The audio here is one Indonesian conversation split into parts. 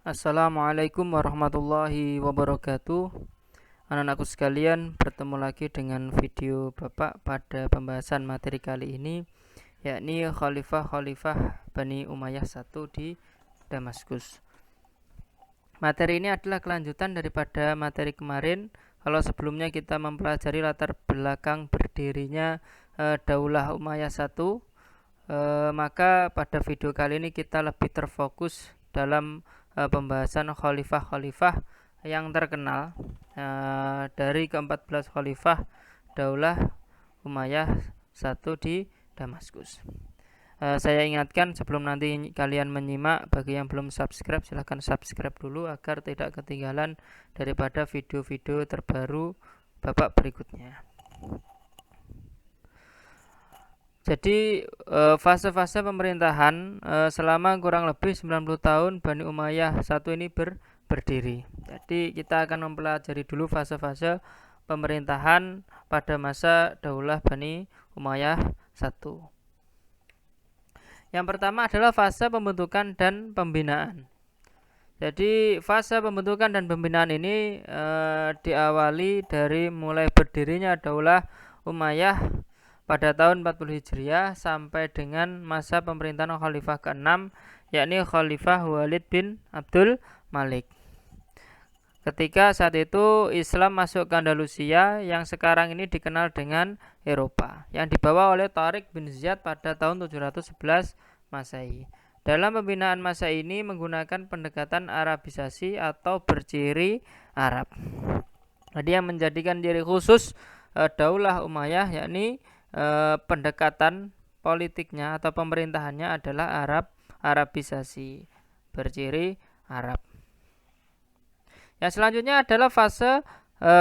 Assalamualaikum warahmatullahi wabarakatuh. Anak-anakku sekalian, bertemu lagi dengan video Bapak pada pembahasan materi kali ini, yakni Khalifah-Khalifah Bani Umayyah I di Damaskus. Materi ini adalah kelanjutan daripada materi kemarin. Kalau sebelumnya kita mempelajari latar belakang berdirinya Daulah Umayyah I, maka pada video kali ini kita lebih terfokus dalam pembahasan khalifah-khalifah yang terkenal dari ke-14 khalifah Daulah Umayyah I di Damaskus. Saya ingatkan sebelum nanti kalian menyimak, bagi yang belum subscribe silahkan subscribe dulu agar tidak ketinggalan daripada video-video terbaru babak berikutnya. Jadi fase-fase pemerintahan selama kurang lebih 90 tahun Bani Umayyah I ini berdiri. Jadi kita akan mempelajari dulu fase-fase pemerintahan pada masa Daulah Bani Umayyah I. Yang pertama adalah fase pembentukan dan pembinaan. Jadi fase pembentukan dan pembinaan ini diawali dari mulai berdirinya Daulah Umayyah pada tahun 40 Hijriah sampai dengan masa pemerintahan Khalifah ke-6, yakni Khalifah Walid bin Abdul Malik. Ketika saat itu Islam masuk ke Andalusia yang sekarang ini dikenal dengan Eropa, yang dibawa oleh Tariq bin Ziyad pada tahun 711 Masehi. Dalam pembinaan masa ini menggunakan pendekatan Arabisasi atau berciri Arab. Jadi yang menjadikan ciri khusus Daulah Umayyah yakni pendekatan politiknya atau pemerintahannya adalah Arabisasi, berciri Arab. Yang selanjutnya adalah fase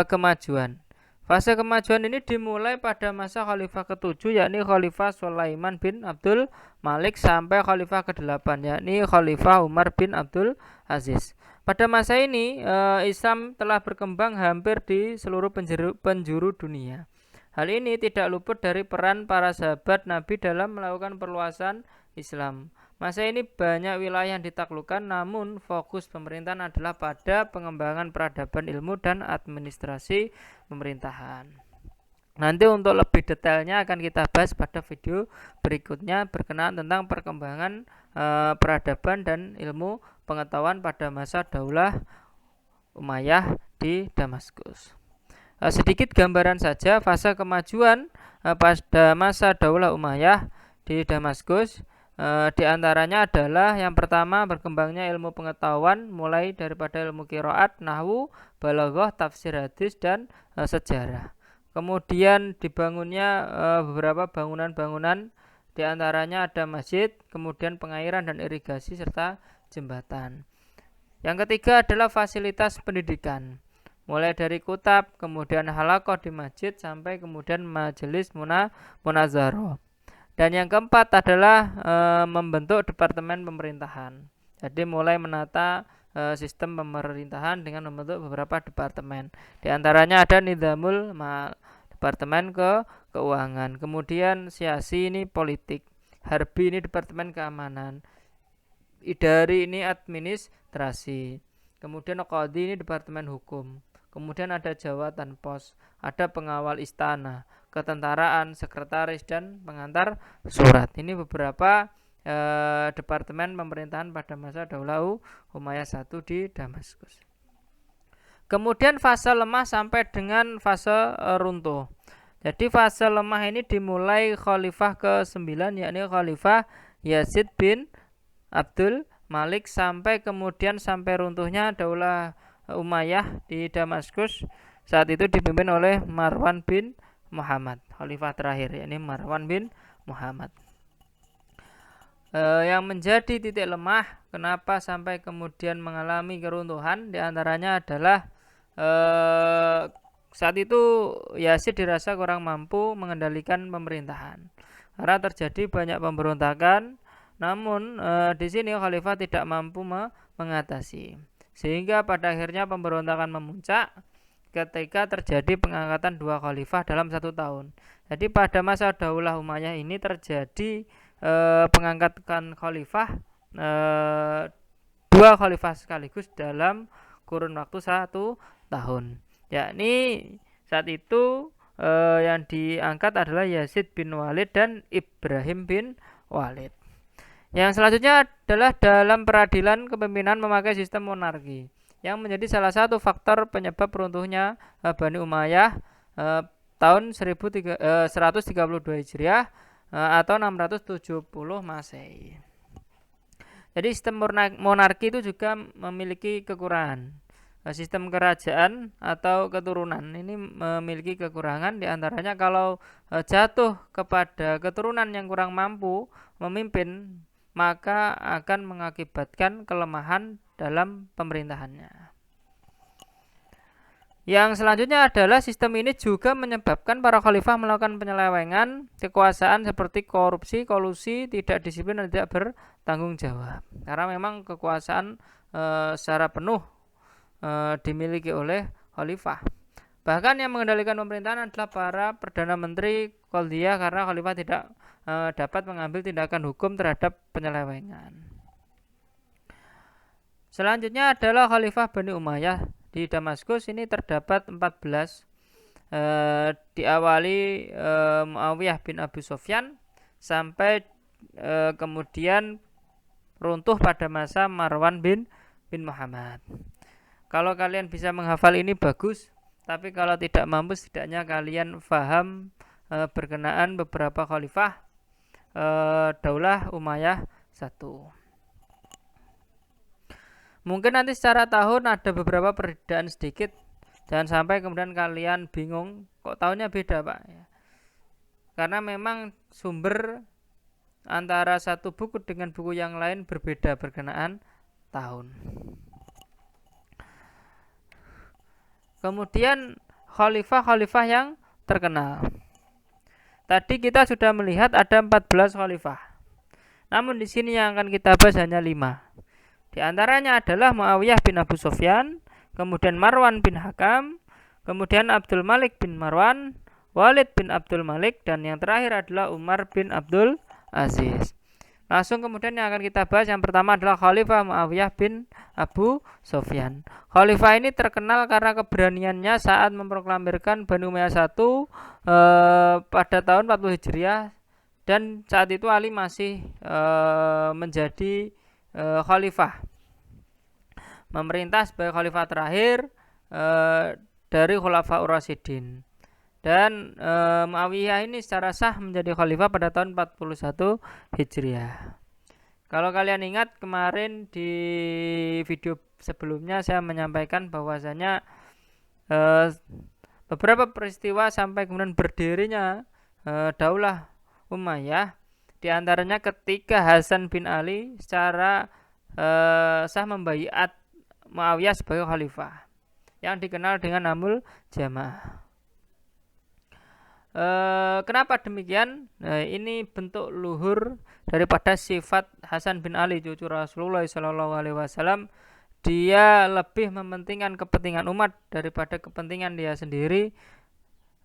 kemajuan. Fase kemajuan ini dimulai pada masa Khalifah ke-7 yakni Khalifah Sulaiman bin Abdul Malik sampai Khalifah ke-8 yakni Khalifah Umar bin Abdul Aziz. Pada masa ini Islam telah berkembang hampir di seluruh penjuru dunia. Hal ini tidak luput dari peran para sahabat Nabi dalam melakukan perluasan Islam. Masa ini banyak wilayah yang ditaklukkan, namun fokus pemerintahan adalah pada pengembangan peradaban ilmu dan administrasi pemerintahan. Nanti untuk lebih detailnya akan kita bahas pada video berikutnya berkenaan tentang perkembangan peradaban dan ilmu pengetahuan pada masa Daulah Umayyah di Damaskus. Sedikit gambaran saja fase kemajuan pada masa Daulah Umayyah di Damaskus. Di antaranya adalah yang pertama berkembangnya ilmu pengetahuan mulai daripada ilmu qiraat, nahwu, balaghah, tafsir hadis dan sejarah. Kemudian dibangunnya beberapa bangunan-bangunan, di antaranya ada masjid, kemudian pengairan dan irigasi serta jembatan. Yang ketiga adalah fasilitas pendidikan. Mulai dari kutab, kemudian halaqah di masjid sampai kemudian majelis munazarah. Dan yang keempat adalah membentuk departemen pemerintahan. Jadi mulai menata sistem pemerintahan dengan membentuk beberapa departemen. Di antaranya ada Nizamul Mal, departemen keuangan. Kemudian Siasi ini politik. Harbi ini departemen keamanan. Idari ini administrasi. Kemudian Qadhi ini departemen hukum. Kemudian ada jawatan pos, ada pengawal istana, ketentaraan, sekretaris, dan pengantar surat. Ini beberapa departemen pemerintahan pada masa Daulah Umayyah I di Damaskus. Kemudian fase lemah sampai dengan fase runtuh. Jadi fase lemah ini dimulai Khalifah ke-9 yakni Khalifah Yazid bin Abdul Malik sampai kemudian sampai runtuhnya Daulah Umayyah di Damaskus, saat itu dipimpin oleh Marwan bin Muhammad, khalifah terakhir yakni Marwan bin Muhammad. Yang menjadi titik lemah kenapa sampai kemudian mengalami keruntuhan diantaranya adalah saat itu Yazid dirasa kurang mampu mengendalikan pemerintahan karena terjadi banyak pemberontakan, namun di sini khalifah tidak mampu mengatasi. Sehingga pada akhirnya pemberontakan memuncak ketika terjadi pengangkatan dua khalifah dalam 1 tahun. Jadi pada masa Daulah Umayyah ini terjadi pengangkatan khalifah dua khalifah sekaligus dalam kurun waktu 1 tahun. Yakni saat itu yang diangkat adalah Yazid bin Walid dan Ibrahim bin Walid. Yang selanjutnya adalah dalam peradilan kepemimpinan memakai sistem monarki, yang menjadi salah satu faktor penyebab runtuhnya Bani Umayyah tahun 132 Hijriah atau 670 Masehi. Jadi sistem monarki itu juga memiliki kekurangan. Sistem kerajaan atau keturunan ini memiliki kekurangan, diantaranya kalau jatuh kepada keturunan yang kurang mampu memimpin, maka akan mengakibatkan kelemahan dalam pemerintahannya. Yang selanjutnya adalah sistem ini juga menyebabkan para khalifah melakukan penyelewengan kekuasaan seperti korupsi, kolusi, tidak disiplin dan tidak bertanggung jawab. Karena memang kekuasaan secara penuh dimiliki oleh khalifah. Bahkan yang mengendalikan pemerintahan adalah para perdana menteri Qadhiyah, karena khalifah tidak dapat mengambil tindakan hukum terhadap penyelewengan. Selanjutnya adalah khalifah Bani Umayyah. Di Damaskus ini terdapat 14, diawali Muawiyah bin Abu Sufyan sampai kemudian runtuh pada masa Marwan bin Muhammad. Kalau kalian bisa menghafal ini bagus, tapi kalau tidak mampu setidaknya kalian paham berkenaan beberapa khalifah Daulah Umayyah 1. Mungkin nanti secara tahun ada beberapa perbedaan sedikit, jangan sampai kemudian kalian bingung kok tahunnya beda Pak ya. Karena memang sumber antara satu buku dengan buku yang lain berbeda berkenaan tahun. Kemudian khalifah-khalifah yang terkenal. Tadi kita sudah melihat ada 14 khalifah. Namun di sini yang akan kita bahas hanya 5. Di antaranya adalah Muawiyah bin Abu Sufyan, kemudian Marwan bin Hakam, kemudian Abdul Malik bin Marwan, Walid bin Abdul Malik, dan yang terakhir adalah Umar bin Abdul Aziz. Langsung kemudian yang akan kita bahas yang pertama adalah Khalifah Muawiyah bin Abu Sufyan. Khalifah ini terkenal karena keberaniannya saat memproklamirkan Bani Umayyah 1 pada tahun 40 Hijriah, dan saat itu Ali masih menjadi khalifah, memerintah sebagai khalifah terakhir dari Khulafaur Rasyidin. Dan Muawiyah ini secara sah menjadi khalifah pada tahun 41 Hijriah. Kalau kalian ingat kemarin di video sebelumnya saya menyampaikan bahwasanya beberapa peristiwa sampai kemudian berdirinya Daulah Umayyah, di antaranya ketika Hasan bin Ali secara sah membaiat Muawiyah sebagai khalifah, yang dikenal dengan Amul Jamaah. Kenapa demikian? Ini bentuk luhur daripada sifat Hasan bin Ali, cucu Rasulullah SAW. Dia lebih mementingkan kepentingan umat daripada kepentingan dia sendiri.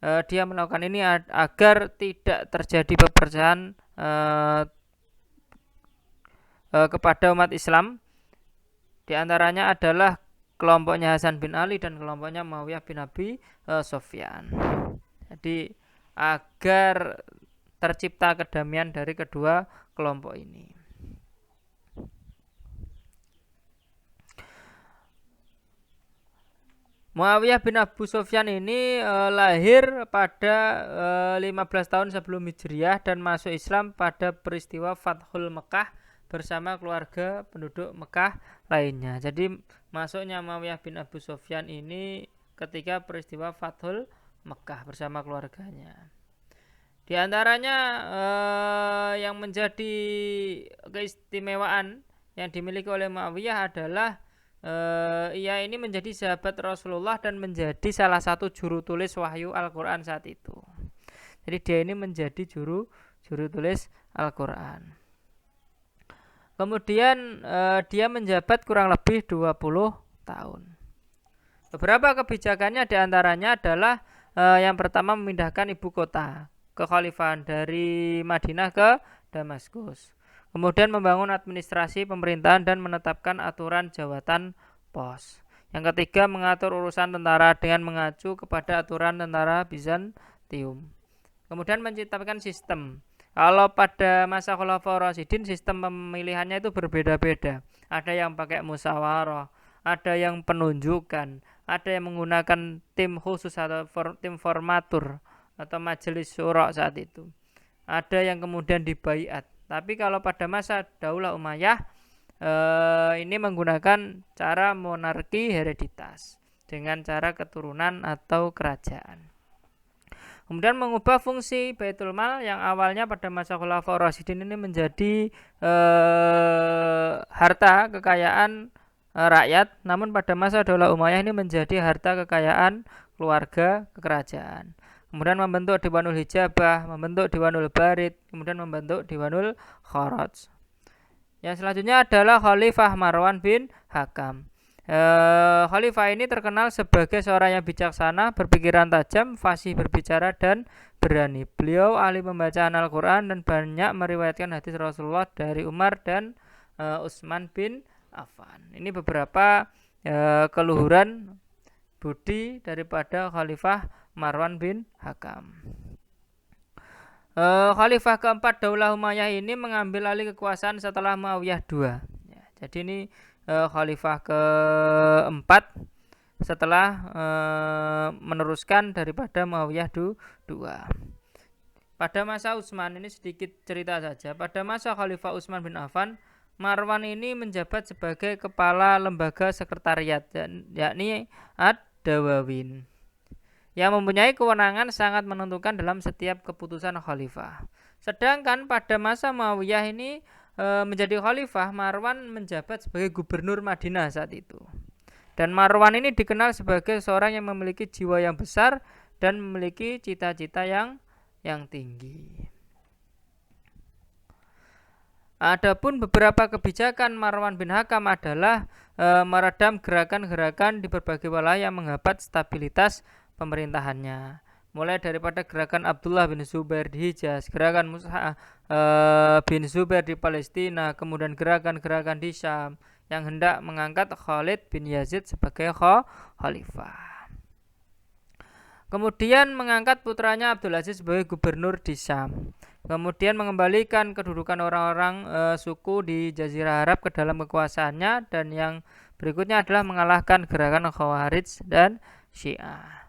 Dia melakukan ini agar tidak terjadi pepecahan kepada umat Islam. Di antaranya adalah kelompoknya Hasan bin Ali dan kelompoknya Muawiyah bin Abi Sufyan. Jadi agar tercipta kedamaian dari kedua kelompok ini. Muawiyah bin Abu Sufyan ini lahir pada 15 tahun sebelum Hijriah dan masuk Islam pada peristiwa Fathul Mekah bersama keluarga penduduk Mekah lainnya. Jadi masuknya Muawiyah bin Abu Sufyan ini ketika peristiwa Fathul Mekah bersama keluarganya. Di antaranya yang menjadi keistimewaan yang dimiliki oleh Muawiyah adalah ia ini menjadi sahabat Rasulullah dan menjadi salah satu juru tulis wahyu Al-Quran saat itu. Jadi dia ini menjadi juru tulis Al-Quran. Kemudian dia menjabat kurang lebih 20 tahun. Beberapa kebijakannya diantaranya adalah yang pertama memindahkan ibu kota kekhalifahan dari Madinah ke Damaskus. Kemudian membangun administrasi pemerintahan dan menetapkan aturan jabatan pos. Yang ketiga, mengatur urusan tentara dengan mengacu kepada aturan tentara Bizantium. Kemudian menciptakan sistem. Kalau pada masa Khulafaur Rasyidin sistem pemilihannya itu berbeda-beda. Ada yang pakai musyawarah, ada yang penunjukan, ada yang menggunakan tim khusus atau tim formatur atau majelis syura saat itu. Ada yang kemudian dibaiat. Tapi kalau pada masa Daulah Umayyah ini menggunakan cara monarki hereditas dengan cara keturunan atau kerajaan. Kemudian mengubah fungsi Baitul Mal yang awalnya pada masa Khulafaur Rasyidin ini menjadi harta kekayaan rakyat, namun pada masa Daulah Umayyah ini menjadi harta kekayaan keluarga kerajaan. Kemudian membentuk Diwanul Hijabah, membentuk Diwanul Barid, kemudian membentuk Diwanul Kharaj. Yang selanjutnya adalah Khalifah Marwan bin Hakam. Khalifah ini terkenal sebagai seorang yang bijaksana, berpikiran tajam, fasih berbicara dan berani. Beliau ahli pembacaan Al-Quran dan banyak meriwayatkan hadis Rasulullah dari Umar dan Utsman bin Affan. Ini beberapa keluhuran budi daripada Khalifah Marwan bin Hakam. Khalifah keempat Daulah Umayyah ini mengambil alih kekuasaan setelah Muawiyah II. Ya, jadi ini Khalifah keempat setelah meneruskan daripada Muawiyah II. Pada masa Utsman, ini sedikit cerita saja. Pada masa Khalifah Utsman bin Affan, Marwan ini menjabat sebagai kepala lembaga sekretariat, yakni Ad-Dawawin, yang mempunyai kewenangan sangat menentukan dalam setiap keputusan khalifah. Sedangkan pada masa Muawiyah ini menjadi khalifah, Marwan menjabat sebagai gubernur Madinah saat itu. Dan Marwan ini dikenal sebagai seorang yang memiliki jiwa yang besar dan memiliki cita-cita yang tinggi. Adapun beberapa kebijakan Marwan bin Hakam adalah meredam gerakan-gerakan di berbagai wilayah yang menghambat stabilitas pemerintahannya, mulai daripada gerakan Abdullah bin Zubair di Hijaz, gerakan Mus'ab bin Zubair di Palestina, kemudian gerakan-gerakan di Syam yang hendak mengangkat Khalid bin Yazid sebagai khalifah. Kemudian mengangkat putranya Abdul Aziz sebagai gubernur di Syam. Kemudian mengembalikan kedudukan orang-orang suku di Jazirah Arab ke dalam kekuasaannya, dan yang berikutnya adalah mengalahkan gerakan Khawarij dan Syiah.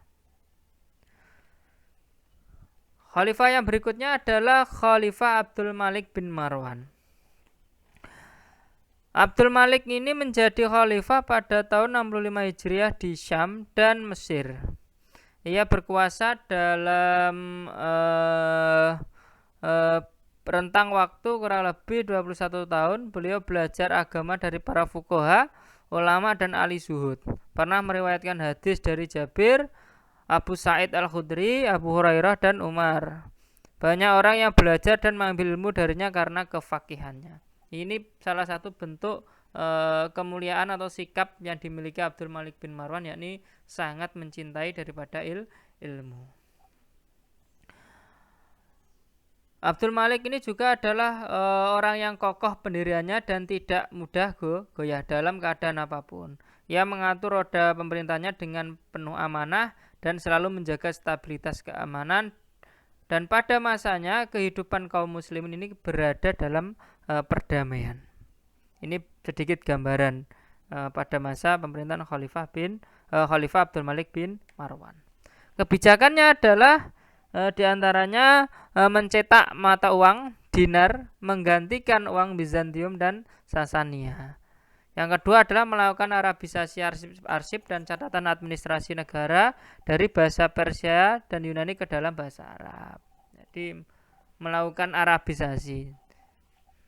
Khalifah yang berikutnya adalah Khalifah Abdul Malik bin Marwan. Abdul Malik ini menjadi khalifah pada tahun 65 Hijriah di Syam dan Mesir. Ia berkuasa dalam rentang waktu kurang lebih 21 tahun. Beliau belajar agama dari para fuqaha, ulama dan ahli zuhud. Pernah meriwayatkan hadis dari Jabir, Abu Sa'id Al-Khudri, Abu Hurairah dan Umar. Banyak orang yang belajar dan mengambil ilmu darinya karena kefakihannya. Ini salah satu bentuk kemuliaan atau sikap yang dimiliki Abdul Malik bin Marwan, yakni sangat mencintai daripada ilmu. Abdul Malik ini juga adalah orang yang kokoh pendiriannya dan tidak mudah goyah dalam keadaan apapun. Ia mengatur roda pemerintahnya dengan penuh amanah dan selalu menjaga stabilitas keamanan, dan pada masanya kehidupan kaum muslimin ini berada dalam perdamaian. Ini sedikit gambaran pada masa pemerintahan Khalifah Abdul Malik bin Marwan. Kebijakannya adalah diantaranya mencetak mata uang dinar menggantikan uang Bizantium dan Sasania. Yang kedua adalah melakukan Arabisasi arsip dan catatan administrasi negara dari bahasa Persia dan Yunani ke dalam bahasa Arab. Jadi melakukan Arabisasi.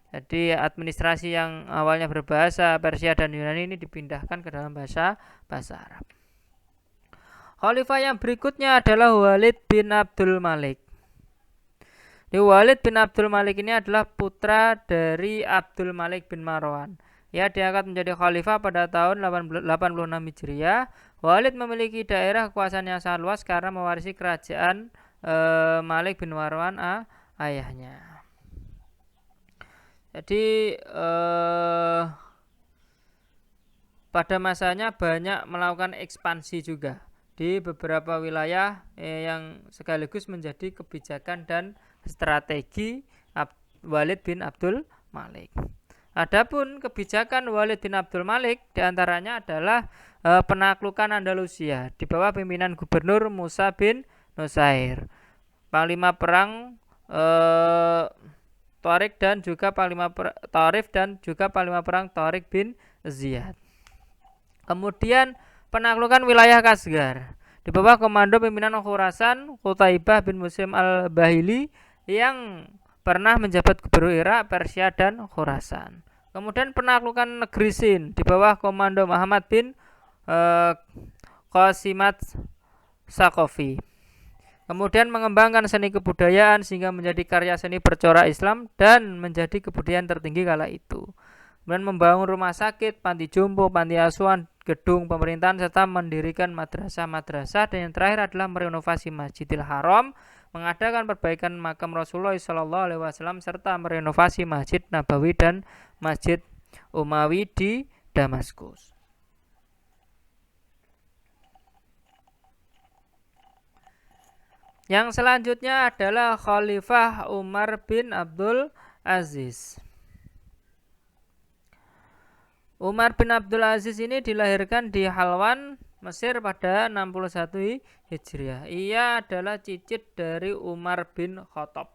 Jadi administrasi yang awalnya berbahasa Persia dan Yunani ini dipindahkan ke dalam bahasa Arab. Khalifah yang berikutnya adalah Walid bin Abdul Malik. Walid bin Abdul Malik ini adalah putra dari Abdul Malik bin Marwan. Ia diangkat menjadi khalifah pada tahun 86 Hijriah. Walid memiliki daerah kekuasaan yang sangat luas karena mewarisi kerajaan Malik bin Marwan ayahnya. Jadi pada masanya banyak melakukan ekspansi juga di beberapa wilayah yang sekaligus menjadi kebijakan dan strategi Walid bin Abdul Malik. Adapun kebijakan Walid bin Abdul Malik diantaranya adalah penaklukan Andalusia di bawah pimpinan Gubernur Musa bin Nusair, panglima perang Tariq dan juga panglima perang Tariq bin Ziyad. Kemudian penaklukan wilayah Kasgar di bawah komando pimpinan Khurasan Qutaibah bin Muslim al-Bahili yang pernah menjabat gubernur Irak, Persia, dan Khurasan. Kemudian penaklukan negeri Sin di bawah komando Muhammad bin Qasimat Saqafi. Kemudian mengembangkan seni kebudayaan sehingga menjadi karya seni bercorak Islam dan menjadi kebudayaan tertinggi kala itu. Kemudian membangun rumah sakit, panti jompo, panti asuhan, gedung pemerintahan serta mendirikan madrasah-madrasah, dan yang terakhir adalah merenovasi Masjidil Haram, mengadakan perbaikan makam Rasulullah SAW serta merenovasi Masjid Nabawi dan Masjid Umawi di Damaskus. Yang selanjutnya adalah Khalifah Umar bin Abdul Aziz. Umar bin Abdul Aziz ini dilahirkan di Halwan, Mesir pada 61 Hijriah. Ia adalah cicit dari Umar bin Khattab.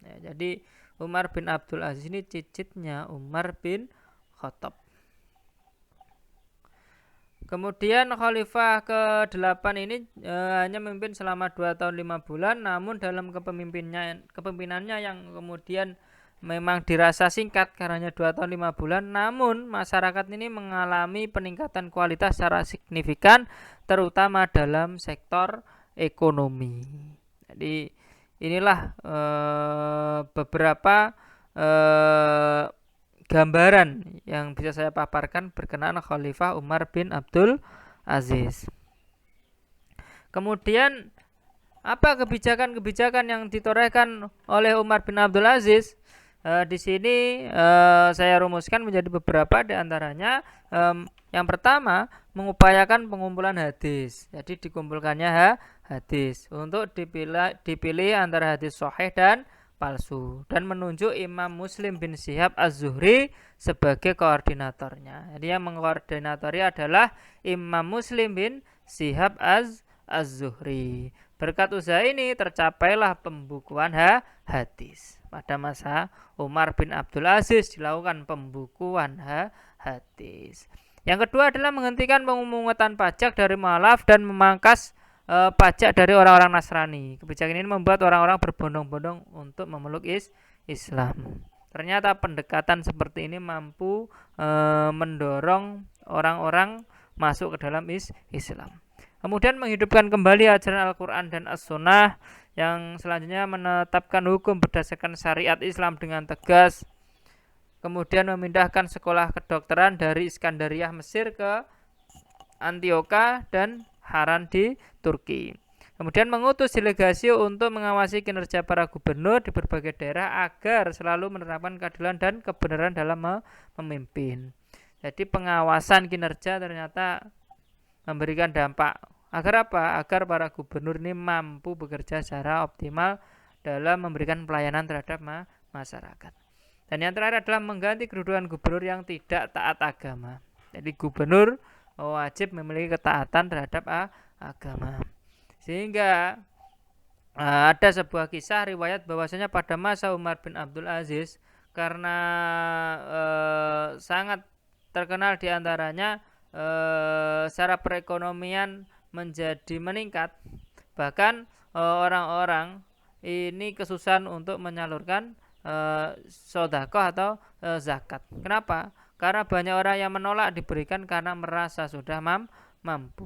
Ya, jadi Umar bin Abdul Aziz ini cicitnya Umar bin Khattab. Kemudian Khalifah ke-8 ini hanya memimpin selama 2 tahun 5 bulan, namun dalam kepemimpinannya yang kemudian memang dirasa singkat karena 2 tahun 5 bulan, namun masyarakat ini mengalami peningkatan kualitas secara signifikan, terutama dalam sektor ekonomi. Jadi inilah beberapa gambaran yang bisa saya paparkan berkenaan Khalifah Umar bin Abdul Aziz. Kemudian apa kebijakan-kebijakan yang ditorehkan oleh Umar bin Abdul Aziz? Di sini saya rumuskan menjadi beberapa, diantaranya yang pertama mengupayakan pengumpulan hadis. Jadi dikumpulkannya hadis untuk dipilih antara hadis sahih dan palsu, dan menunjuk Imam Muslim bin Syihab Az-Zuhri sebagai koordinatornya. Jadi yang mengkoordinatori adalah Imam Muslim bin Syihab Az-Zuhri. Berkat usaha ini tercapailah pembukuan hadis. Pada masa Umar bin Abdul Aziz dilakukan pembukuan hadis. Yang kedua adalah menghentikan pemungutan pajak dari mualaf dan memangkas pajak dari orang-orang Nasrani. Kebijakan ini membuat orang-orang berbondong-bondong untuk memeluk Islam. Ternyata pendekatan seperti ini mampu mendorong orang-orang masuk ke dalam Islam. Kemudian menghidupkan kembali ajaran Al-Quran dan As-Sunnah, yang selanjutnya menetapkan hukum berdasarkan syariat Islam dengan tegas. Kemudian memindahkan sekolah kedokteran dari Iskandariyah Mesir ke Antioquia dan Haran di Turki. Kemudian mengutus delegasi untuk mengawasi kinerja para gubernur di berbagai daerah agar selalu menerapkan keadilan dan kebenaran dalam memimpin. Jadi pengawasan kinerja ternyata memberikan dampak. Agar apa? Agar para gubernur ini mampu bekerja secara optimal dalam memberikan pelayanan terhadap masyarakat. Dan yang terakhir adalah mengganti kedudukan gubernur yang tidak taat agama. Jadi gubernur wajib memiliki ketaatan terhadap agama. Sehingga ada sebuah kisah riwayat bahwasanya pada masa Umar bin Abdul Aziz, karena sangat terkenal diantaranya secara perekonomian menjadi meningkat, bahkan orang-orang ini kesusahan untuk menyalurkan sedekah atau zakat. Kenapa? Karena banyak orang yang menolak diberikan karena merasa sudah mampu.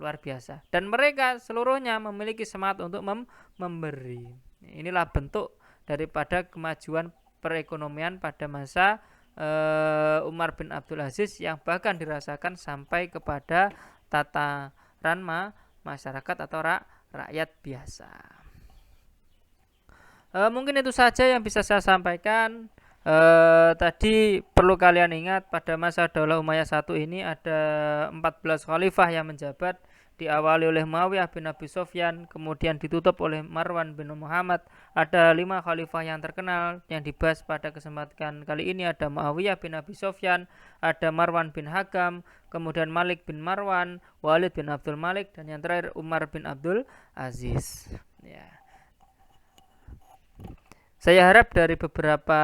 Luar biasa. Dan mereka seluruhnya memiliki semangat untuk memberi. Inilah bentuk daripada kemajuan perekonomian pada masa Umar bin Abdul Aziz, yang bahkan dirasakan sampai kepada tataran masyarakat atau rakyat biasa. Mungkin itu saja yang bisa saya sampaikan. Tadi perlu kalian ingat pada masa Daulah Umayyah 1 ini ada 14 khalifah yang menjabat, diawali oleh Muawiyah bin Abi Sufyan, kemudian ditutup oleh Marwan bin Muhammad. Ada 5 khalifah yang terkenal yang dibahas pada kesempatan kali ini. Ada Muawiyah bin Abi Sufyan, ada Marwan bin Hakam, kemudian Malik bin Marwan, Walid bin Abdul Malik, dan yang terakhir Umar bin Abdul Aziz. Ya. Saya harap dari beberapa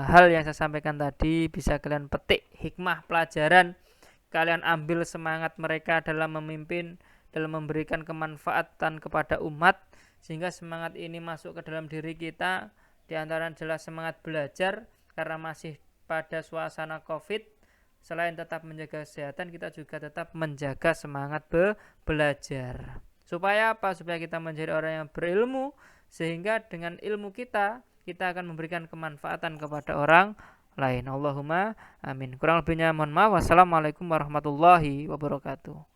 hal yang saya sampaikan tadi bisa kalian petik hikmah pelajaran, kalian ambil semangat mereka dalam memimpin, dalam memberikan kemanfaatan kepada umat, sehingga semangat ini masuk ke dalam diri kita. Di antara jelas semangat belajar, karena masih pada suasana COVID, selain tetap menjaga kesehatan, kita juga tetap menjaga semangat belajar. Supaya apa? Supaya kita menjadi orang yang berilmu, sehingga dengan ilmu kita akan memberikan kemanfaatan kepada orang lain. Allahumma amin. Kurang lebihnya mohon maaf. Wassalamualaikum warahmatullahi wabarakatuh.